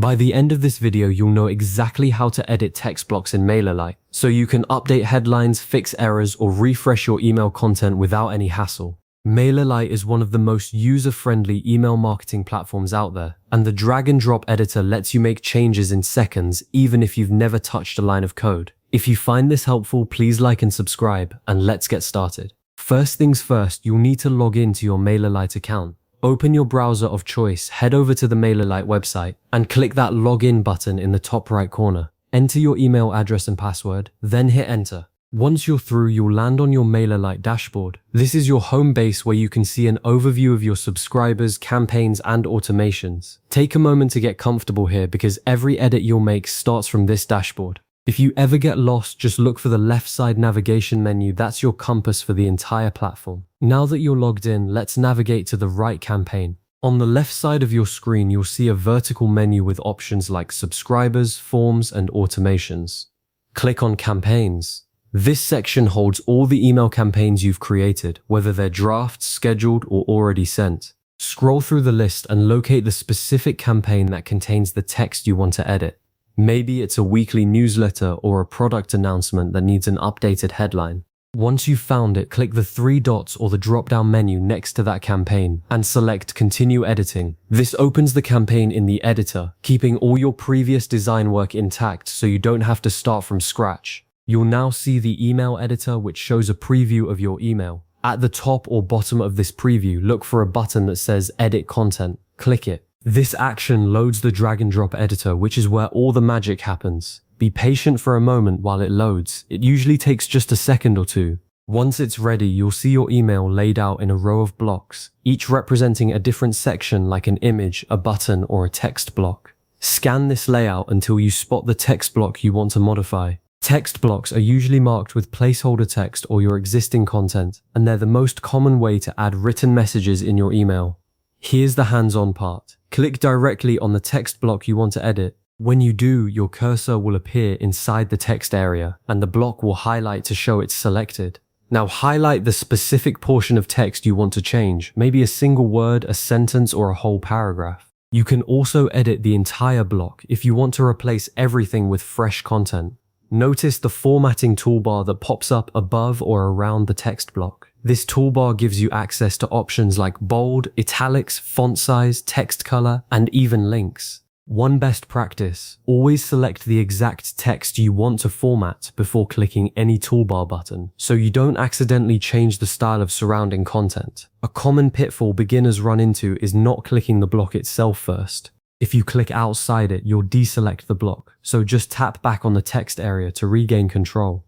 By the end of this video, you'll know exactly how to edit text blocks in MailerLite, so you can update headlines, fix errors, or refresh your email content without any hassle. MailerLite is one of the most user-friendly email marketing platforms out there, and the drag-and-drop editor lets you make changes in seconds even if you've never touched a line of code. If you find this helpful, please like and subscribe, and let's get started. First things first, you'll need to log into your MailerLite account. Open your browser of choice, head over to the MailerLite website, and click that login button in the top right corner. Enter your email address and password, then hit enter. Once you're through, you'll land on your MailerLite dashboard. This is your home base where you can see an overview of your subscribers, campaigns, and automations. Take a moment to get comfortable here because every edit you'll make starts from this dashboard. If you ever get lost, just look for the left side navigation menu. That's your compass for the entire platform. Now that you're logged in, let's navigate to the right campaign. On the left side of your screen, you'll see a vertical menu with options like subscribers, forms, and automations. Click on campaigns. This section holds all the email campaigns you've created, whether they're drafts, scheduled, or already sent. Scroll through the list and locate the specific campaign that contains the text you want to edit. Maybe it's a weekly newsletter or a product announcement that needs an updated headline. Once you've found it, click the three dots or the drop-down menu next to that campaign and select Continue Editing. This opens the campaign in the editor, keeping all your previous design work intact so you don't have to start from scratch. You'll now see the email editor, which shows a preview of your email. At the top or bottom of this preview, look for a button that says Edit Content. Click it. This action loads the drag and drop editor, which is where all the magic happens. Be patient for a moment while it loads. It usually takes just a second or two. Once it's ready, you'll see your email laid out in a row of blocks, each representing a different section like an image, a button, or a text block. Scan this layout until you spot the text block you want to modify. Text blocks are usually marked with placeholder text or your existing content, and they're the most common way to add written messages in your email. Here's the hands-on part. Click directly on the text block you want to edit. When you do, your cursor will appear inside the text area, and the block will highlight to show it's selected. Now highlight the specific portion of text you want to change, maybe a single word, a sentence, or a whole paragraph. You can also edit the entire block if you want to replace everything with fresh content. Notice the formatting toolbar that pops up above or around the text block. This toolbar gives you access to options like bold, italics, font size, text color, and even links. One best practice: always select the exact text you want to format before clicking any toolbar button, so you don't accidentally change the style of surrounding content. A common pitfall beginners run into is not clicking the block itself first. If you click outside it, you'll deselect the block, so just tap back on the text area to regain control.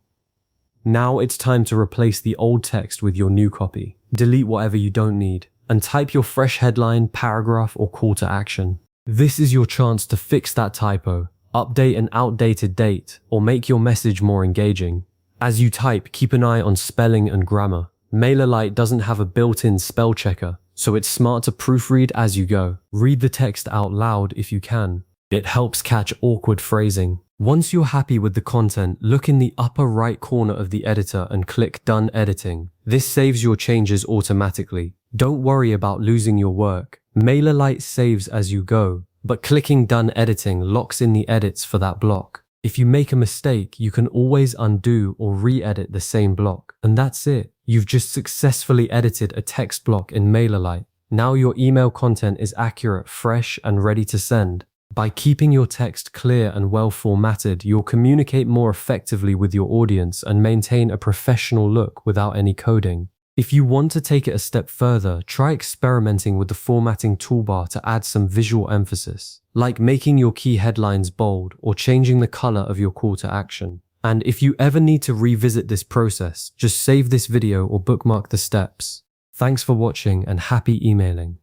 Now it's time to replace the old text with your new copy. Delete whatever you don't need, and type your fresh headline, paragraph, or call to action. This is your chance to fix that typo, update an outdated date, or make your message more engaging. As you type, keep an eye on spelling and grammar. MailerLite doesn't have a built-in spell checker, so it's smart to proofread as you go. Read the text out loud if you can. It helps catch awkward phrasing. Once you're happy with the content, look in the upper right corner of the editor and click Done Editing. This saves your changes automatically. Don't worry about losing your work. MailerLite saves as you go, but clicking Done Editing locks in the edits for that block. If you make a mistake, you can always undo or re-edit the same block. And that's it. You've just successfully edited a text block in MailerLite. Now your email content is accurate, fresh, and ready to send. By keeping your text clear and well formatted, you'll communicate more effectively with your audience and maintain a professional look without any coding. If you want to take it a step further, try experimenting with the formatting toolbar to add some visual emphasis, like making your key headlines bold or changing the color of your call to action. And if you ever need to revisit this process, just save this video or bookmark the steps. Thanks for watching and happy emailing.